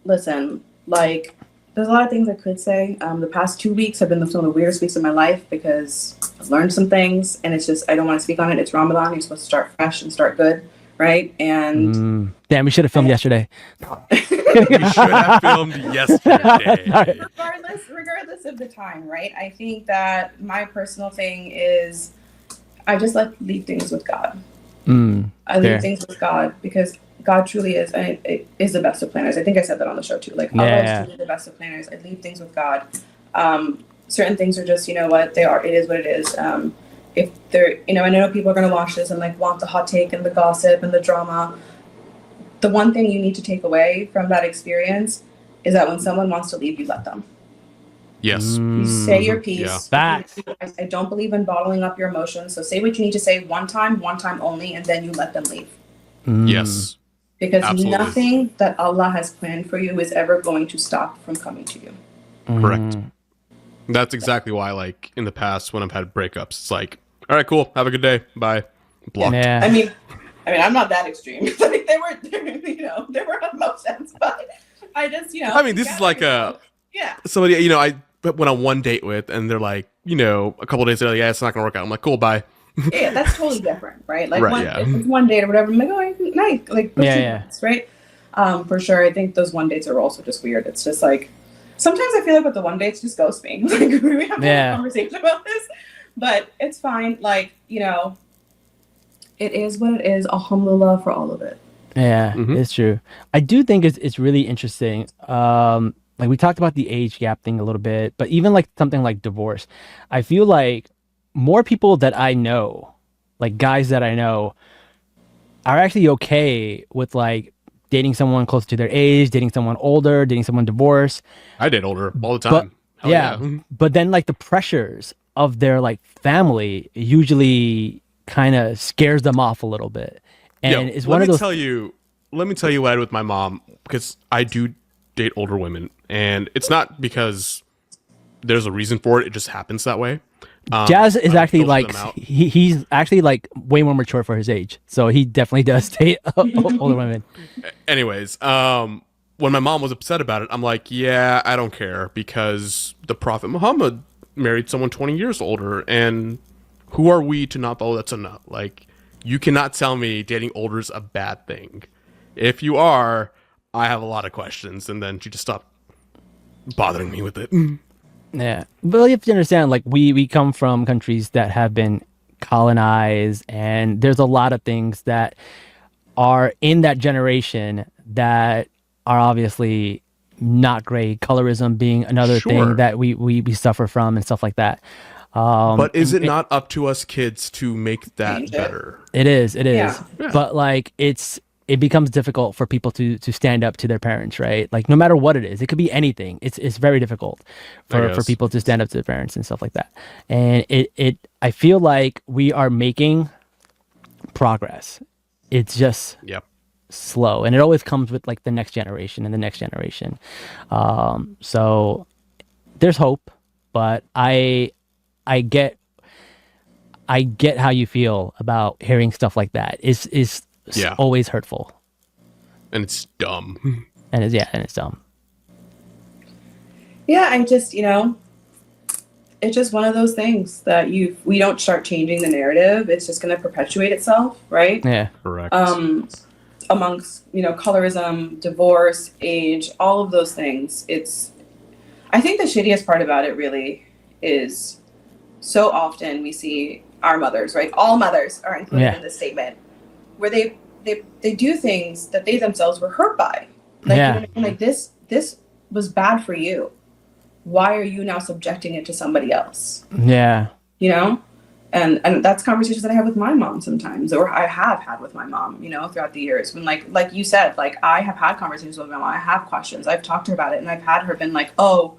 listen, like, there's a lot of things I could say. The past 2 weeks have been some of the weirdest weeks of my life because I've learned some things, and it's just, I don't want to speak on it. It's Ramadan. You're supposed to start fresh and start good, right? And damn, we should have filmed yesterday. We should have filmed yesterday. regardless of the time, right? I think that my personal thing is I just leave things with God. I leave things with God because God truly is, and it is the best of planners. I think I said that on the show too. Like, Allah is truly the best of planners. I leave things with God. Certain things are just, you know what, they are. It is what it is. If they're, you know, I know people are going to watch this and like want the hot take and the gossip and the drama. The one thing you need to take away from that experience is that when someone wants to leave, you let them. Yes. You say your piece. Yeah. Facts. I don't believe in bottling up your emotions. So say what you need to say one time only, and then you let them leave. Yes. Because Absolutely. nothing that Allah has planned for you is ever going to stop from coming to you. Correct. That's exactly why, like, in the past when I've had breakups, it's like, all right, cool, have a good day, bye, blocked. Yeah. I mean, I'm not that extreme. Like, they were emotions, but I just, you know. I mean, this is like somebody, you know, I went on one date with, and they're like, you know, a couple days later, yeah, it's not gonna work out. I'm like, cool, bye. Yeah, that's totally different, right? Like, Right, yeah. if it's one date or whatever, I'm like, oh, nice, like, months, right? For sure. I think those one dates are also just weird. It's just like, sometimes I feel like with the one dates, just ghost me. Like, we have a conversation about this, but it's fine. Like, you know, it is what it is. Alhamdulillah for all of it. Yeah, it's true. I do think it's really interesting. Like, we talked about the age gap thing a little bit, but even like something like divorce, I feel like more people that I know, like guys that I know, are actually okay with like dating someone close to their age, dating someone older, dating someone divorced. I date older all the time. But, but then like the pressures of their like family usually kind of scares them off a little bit. And it's one of those. Let me tell you what I did with my mom, because I do date older women, and it's not because there's a reason for it. It just happens that way. Jazz is actually like he's actually like way more mature for his age, so he definitely does date older women. Anyways, when my mom was upset about it, I'm like, yeah, I don't care, because the Prophet Muhammad married someone 20 years older, and who are we to not follow that sunnah? Like, you cannot tell me dating older is a bad thing. If you are, I have a lot of questions. And then she just stopped bothering me with it. Yeah, but you have to understand, like, we come from countries that have been colonized, and there's a lot of things that are in that generation that are obviously not great. Colorism being another thing that we suffer from and stuff like that. But is it not up to us kids to make that better? It is. Yeah. But like it becomes difficult for people to stand up to their parents, right? Like, no matter what it is, it could be anything. It's very difficult for people to stand up to their parents and stuff like that. And I feel like we are making progress. It's just slow, and it always comes with like the next generation and the next generation. So there's hope, but I get how you feel about hearing stuff like that. It's always hurtful, and it's dumb. And it's dumb. Yeah, I just, you know, it's just one of those things that we don't start changing the narrative, it's just going to perpetuate itself, right? Yeah, correct. Amongst, you know, colorism, divorce, age, all of those things. I think the shittiest part about it really is so often we see our mothers, right? All mothers are included in this statement, where they do things that they themselves were hurt by. Like, you know what I mean? Like, this was bad for you. Why are you now subjecting it to somebody else? Yeah. you know? And that's conversations that I have with my mom sometimes, or I have had with my mom, you know, throughout the years. When like you said, like I have had conversations with my mom. I have questions. I've talked to her about it, and I've had her been like, "Oh,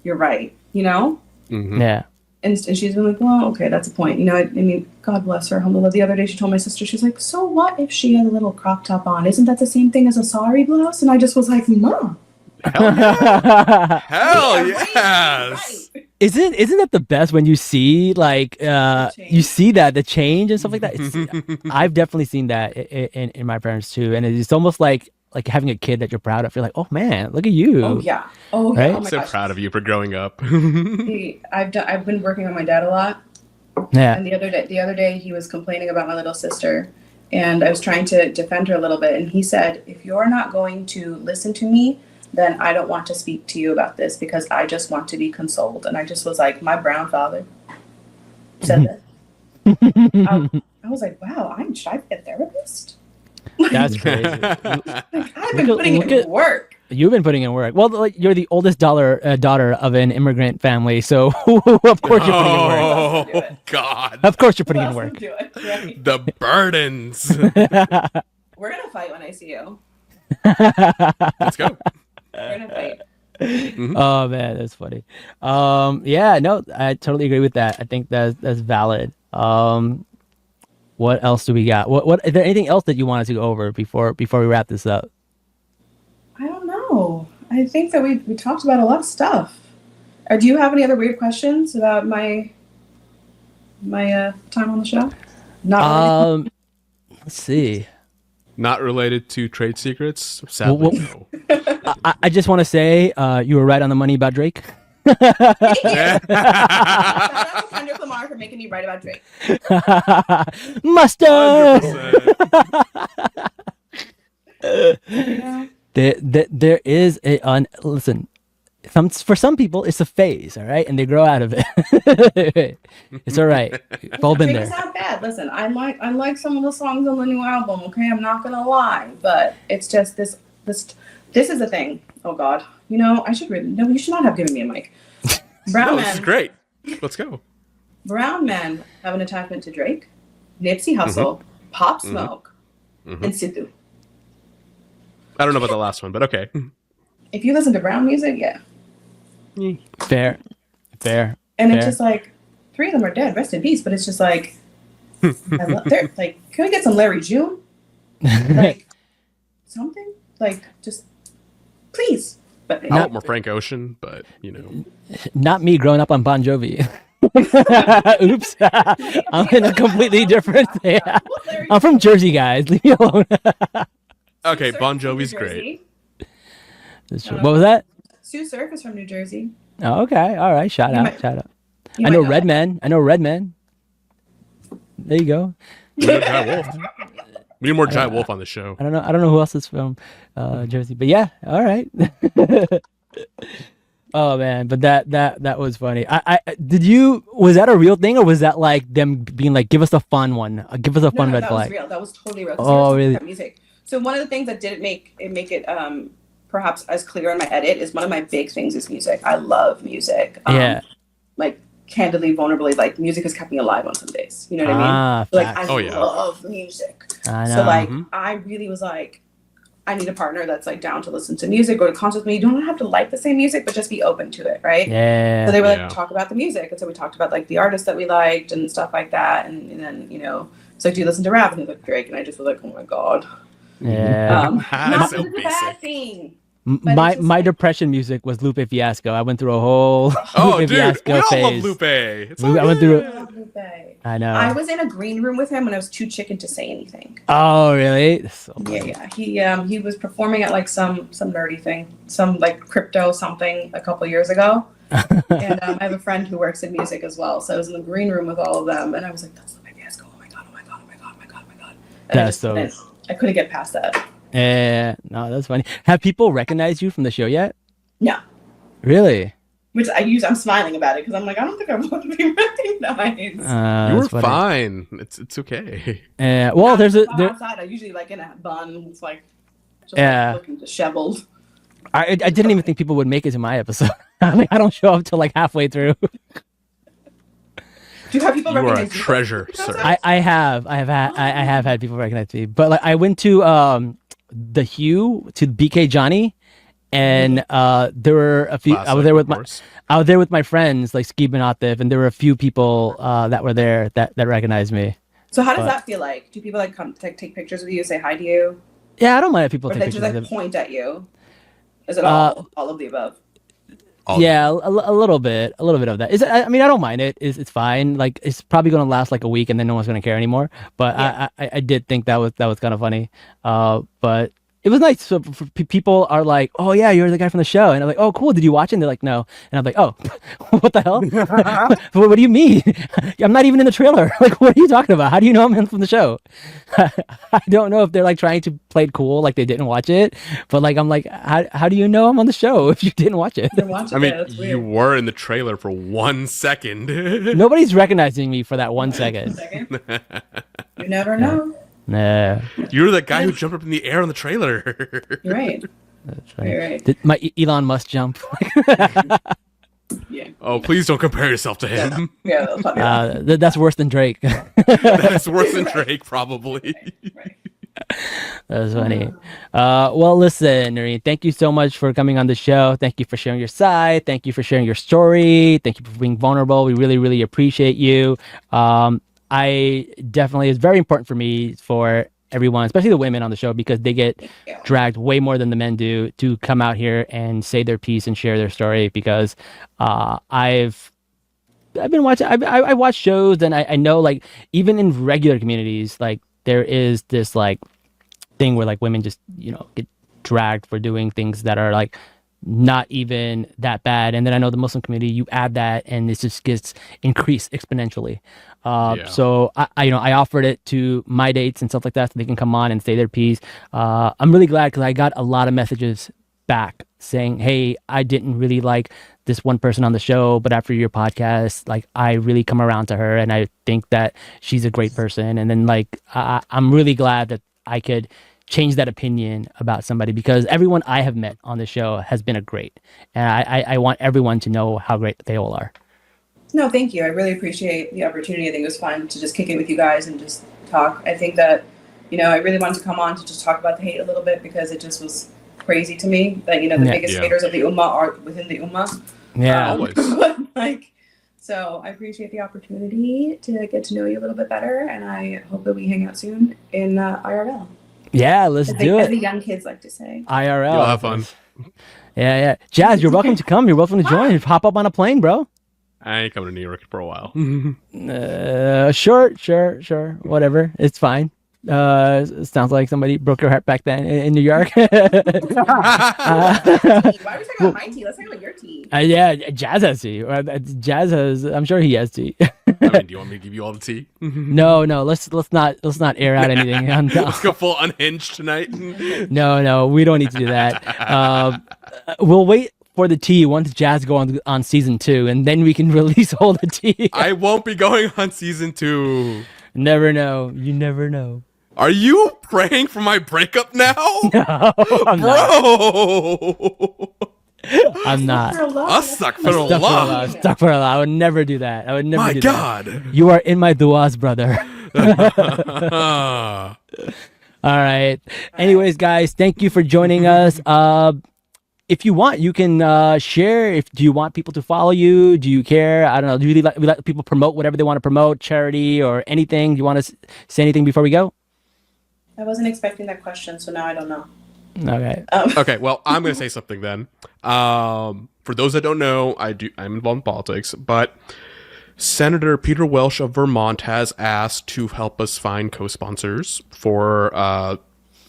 you're right," you know. Yeah. And she's been like, "Well, okay, that's a point." You know, I mean, God bless her. Alhamdulillah. The other day, she told my sister, she's like, "So what if she had a little crop top on? Isn't that the same thing as a sari blouse?" And I just was like, "Mom, Hell yeah. Hell yeah, yes. right." Isn't that the best when you see like you see that the change and stuff like that? I've definitely seen that in my parents too, and it's almost like having a kid that you're proud of. You're like, oh man, look at you. Oh yeah. Oh Right? yeah. Oh I'm my so gosh. proud of you for growing up. I've been working on my dad a lot. Yeah. And the other day he was complaining about my little sister, and I was trying to defend her a little bit, and he said, "If you're not going to listen to me, then I don't want to speak to you about this because I just want to be consoled." And I just was like, my brown father said that. I was like, wow, should I be a therapist? That's crazy. Like, I've been putting in work. You've been putting in work. Well, like, you're the oldest daughter of an immigrant family, so of course you're putting in work. Oh God. Of course you're putting Who in else work. would do it, right? The burdens. We're gonna fight when I see you. Let's go. We're gonna fight. Oh man, that's funny. Yeah, no, I totally agree with that. I think that's valid. What else do we got? What is there anything else that you wanted to go over before we wrap this up? I don't know. I think that we talked about a lot of stuff. Or do you have any other weird questions about my time on the show? Not really. Let's see. Not related to trade secrets? Sadly, no. I just want to say you were right on the money about Drake. Shout out to Kendrick Lamar for making me right about Drake. Mustard. 100%. There is listen. For some people, it's a phase, all right, and they grow out of it. It's all right. We've all been Drake there. is not bad. Listen, I like some of the songs on the new album. Okay, I'm not gonna lie, but it's just this is the thing. Oh God, you know I should really no. You should not have given me a mic. Brown This is men. great. Let's go. Brown men have an attachment to Drake, Nipsey Hussle, Pop Smoke, and Sidhu. I don't know about the last one, but okay. If you listen to brown music, yeah. Fair. And it's just like 3 of them are dead. Rest in peace. But it's just like, they're like, can we get some Larry June? Like something like just please. But I want more Frank Ocean, but you know, Not me growing up on Bon Jovi. Oops. I'm in a completely different thing. I'm from Jersey, guys. Leave me alone. okay, Sue Bon Surf is from New Jovi's great. Jersey. That's true. What was that? Sue Surf is from New Jersey. Oh, okay. All right. Shout out. You I know might Redman. There you go. We need Jai Wolf. We need more Jai Wolf on the show. I don't know who else is from Jersey, but yeah. All right. Oh man, but that was funny. Was that a real thing, or was that like them being like, give us a fun one, give us a fun red that flag? was real. That was totally real. Oh, really? Music. So one of the things that didn't make it perhaps as clear in my edit is one of my big things is music. I love music. Yeah. Like candidly, vulnerably, like music has kept me alive on some days. You know what I mean? Like I love music. I know. So like I really was like, I need a partner that's like down to listen to music, go to concerts with me. You don't have to like the same music, but just be open to it, right? Yeah. So they were like, talk about the music. And so we talked about like the artists that we liked and stuff like that. And then, you know, so do you listen to rap? And he was like, Drake. And I just was like, oh my God. Yeah. Not So a bad basic. thing. My depression music was Lupe Fiasco. I went through a whole Oh, Lupe dude, we Fiasco all phase. love Lupe. It's all I went through. I love Lupe. I know. I was in a green room with him when I was too chicken to say anything. Oh, really? That's so funny. Yeah. He was performing at like some nerdy thing, some like crypto something a couple years ago. And I have a friend who works in music as well, so I was in the green room with all of them, and I was like, "That's Lupe Fiasco! Oh my God! Oh my God! Oh my God! Oh my God! Oh my God!" And I couldn't get past that. Yeah, no, that's funny. Have people recognized you from the show yet? No. Really? Which I'm smiling about it because I'm like, I don't think I want to be recognized. You were fine. It's okay. Well, outside. I usually like in a bun. It's like just like looking disheveled. I didn't even think people would make it to my episode. I don't show up till like halfway through. Do you have people You are a recognize you? treasure, sir. I have had people recognize me, but like I went to the Hue to BK Johnny, and there were a few. I was there with my friends like Skib and Atif, and there were a few people that were there that recognized me. So how does that feel like? Do people like come take pictures with you, say hi to you, Yeah, I don't mind if people or take they just pictures. like of them. point at you? Is it all of the above? Yeah, a little bit of that. I mean, I don't mind it. It's fine. Like, it's probably gonna last like a week, and then no one's gonna care anymore. But Yeah. I did think that was kind of funny. But it was nice. So people are like, "Oh yeah, you're the guy from the show," and I'm like, "Oh cool. Did you watch it?" And they're like, "No," and I'm like, "Oh, what the hell? What do you mean? I'm not even in the trailer. Like, what are you talking about? How do you know I'm from the show?" I don't know if they're like trying to play it cool, like they didn't watch it, but like I'm like, how do you know I'm on the show if you didn't watch it? I mean, you were in the trailer for 1 second. Nobody's recognizing me for that 1 second. You never know. Nah, You're the guy who jumped up in the air on the trailer. You're right. that's You're right. right. Did my Elon Musk jump? Yeah. Oh, please don't compare yourself to him. Yeah. That's probably That's worse than Drake. That is worse than Drake, probably. right. That's funny. Well, listen, Noureen, thank you so much for coming on the show. Thank you for sharing your side. Thank you for sharing your story. Thank you for being vulnerable. We really, really appreciate you. It's very important for me, for everyone, especially the women on the show, because they get dragged way more than the men do, to come out here and say their piece and share their story. Because I've been watching, I watch shows, and I know, like, even in regular communities, like, there is this like thing where like women just, get dragged for doing things that are like not even that bad. And then I know the Muslim community, you add that and it just gets increased exponentially. So I offered it to my dates and stuff like that, so they can come on and say their piece. I'm really glad, because I got a lot of messages back saying, "Hey, I didn't really like this one person on the show, but after your podcast, like, I really come around to her, and I think that she's a great person." And then like I'm really glad that I could change that opinion about somebody, because everyone I have met on the show has been a great, and I want everyone to know how great they all are. No, thank you. I really appreciate the opportunity. I think it was fun to just kick it with you guys and just talk. I think that, I really wanted to come on to just talk about the hate a little bit, because it just was crazy to me that, the biggest haters of the Ummah are within the Ummah. Yeah. Always. But so I appreciate the opportunity to get to know you a little bit better, and I hope that we hang out soon in IRL. Yeah, let's do As the it. young kids like to say. IRL. You'll have fun. Yeah. Jazz, you're welcome to come. You're welcome to join. Hop up on a plane, bro. I ain't coming to New York for a while. Sure. Whatever. It's fine. It sounds like somebody broke your heart back then in New York. Why are we talking about my tea? Let's talk about your tea. Yeah, Jazz has tea. Jazz has. I'm sure he has tea. I mean, do you want me to give you all the tea? No. Let's not air out anything. Let's go full unhinged tonight. No. We don't need to do that. We'll wait for the tea once Jazz go on season 2, and then we can release all the tea. I won't be going on season 2. Never know. You never know. Are you praying for my breakup now? No, I'm not. Bro! I'm not. Astaghfirullah. Astaghfirullah. I would never do that. I would never My do God. that. You are in my duas, brother. All right. Anyways, guys, thank you for joining us. If you want, you can share. Do you want people to follow you? Do you care? I don't know. Do you really let people promote whatever they want to promote, charity or anything? Do you want to say anything before we go? I wasn't expecting that question, so now I don't know. Okay. Okay, well, I'm going to say something then. For those that don't know, I'm involved in politics, but Senator Peter Welch of Vermont has asked to help us find co-sponsors for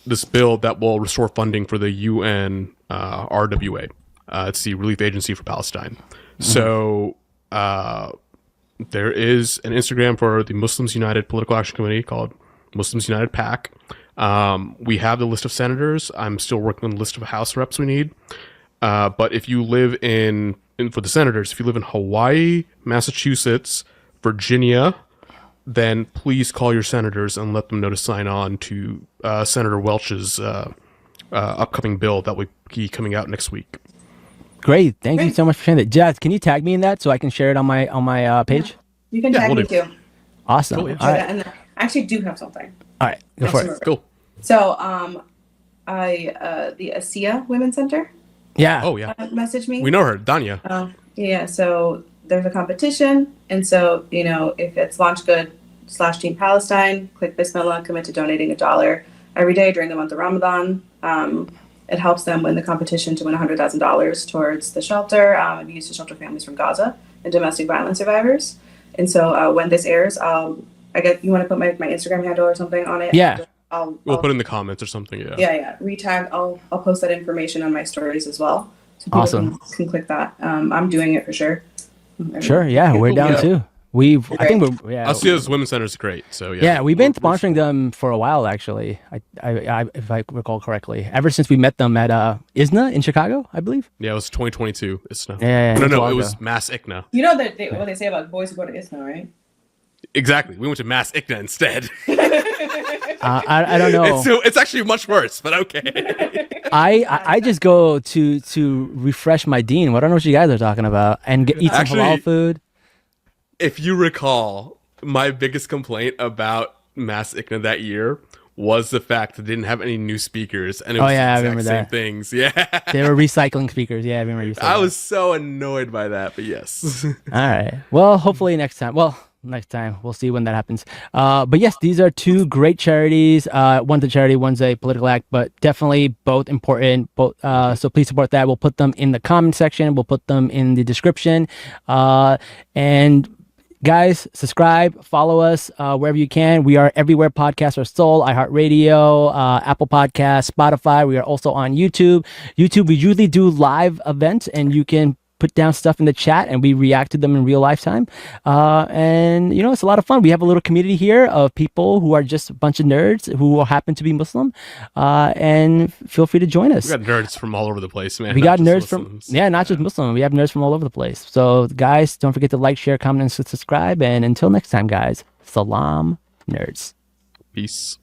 this bill that will restore funding for the UN RWA. It's the Relief Agency for Palestine. Mm-hmm. So there is an Instagram for the Muslims United Political Action Committee called Muslims United PAC. We have the list of senators. I'm still working on the list of House reps we need. But if you live for the senators, if you live in Hawaii, Massachusetts, Virginia, then please call your senators and let them know to sign on to Senator Welch's upcoming bill that will be coming out next week. Great. Thank you so much for sharing that. Jazz, can you tag me in that so I can share it on my page? You can Yeah, tag we'll me do. too. Awesome. Cool, yeah. All right. And I actually do have something. All right. Go for it. Awesome. Cool. So, the ASEA Women's Center Yeah. Oh yeah, messaged me. we know her, Danya. Yeah, so there's a competition, and so if it's Launch Good / Team Palestine, click Bismillah, commit to donating $1 every day during the month of Ramadan. It helps them win the competition to win $100,000 towards the shelter, used to shelter families from Gaza and domestic violence survivors. And so when this airs, I guess you want to put my Instagram handle or something on it. Yeah. We'll put it in the comments or something. Yeah. Yeah. Retag. I'll post that information on my stories as well, so people Awesome. can click that. I'm doing it for sure. Sure. Yeah. We're down Yeah. too. I think we're, yeah. ASEA's Women's Center is great. So yeah. Yeah, we've been sponsoring them for a while, actually. I if I recall correctly, ever since we met them at ISNA in Chicago, I believe. Yeah, it was 2022. It's no. Yeah, No, it was Mass ICNA. You know that what they say about boys who go to ISNA, right? Exactly. We went to Mass ICNA instead. I don't know. It's actually much worse, but okay. I just go to refresh my Dean. I don't know what you guys are talking about, and eat some Actually, halal food. If you recall, my biggest complaint about Mass ICNA that year was the fact that they didn't have any new speakers, and it was I the remember exact that. same things. Yeah. They were recycling speakers. Yeah, I remember you saying I that. was so annoyed by that, but yes. All right. Well, hopefully next time. Well, next time we'll see when that happens. But yes, these are two great charities. One's a charity, one's a political act, but definitely both important. Both. So please support that. We'll put them in the comment section. We'll put them in the description. And guys, subscribe, follow us wherever you can. We are everywhere podcasts are sold. iHeartRadio, Apple Podcasts, Spotify. We are also on YouTube. We usually do live events, and you can put down stuff in the chat and we react to them in real lifetime. And it's a lot of fun. We have a little community here of people who are just a bunch of nerds who happen to be Muslim. And feel free to join us. We got nerds from all over the place, man. We not got just nerds Muslims. not just Muslim. We have nerds from all over the place. So guys, don't forget to like, share, comment, and subscribe. And until next time, guys, Salaam, nerds. Peace.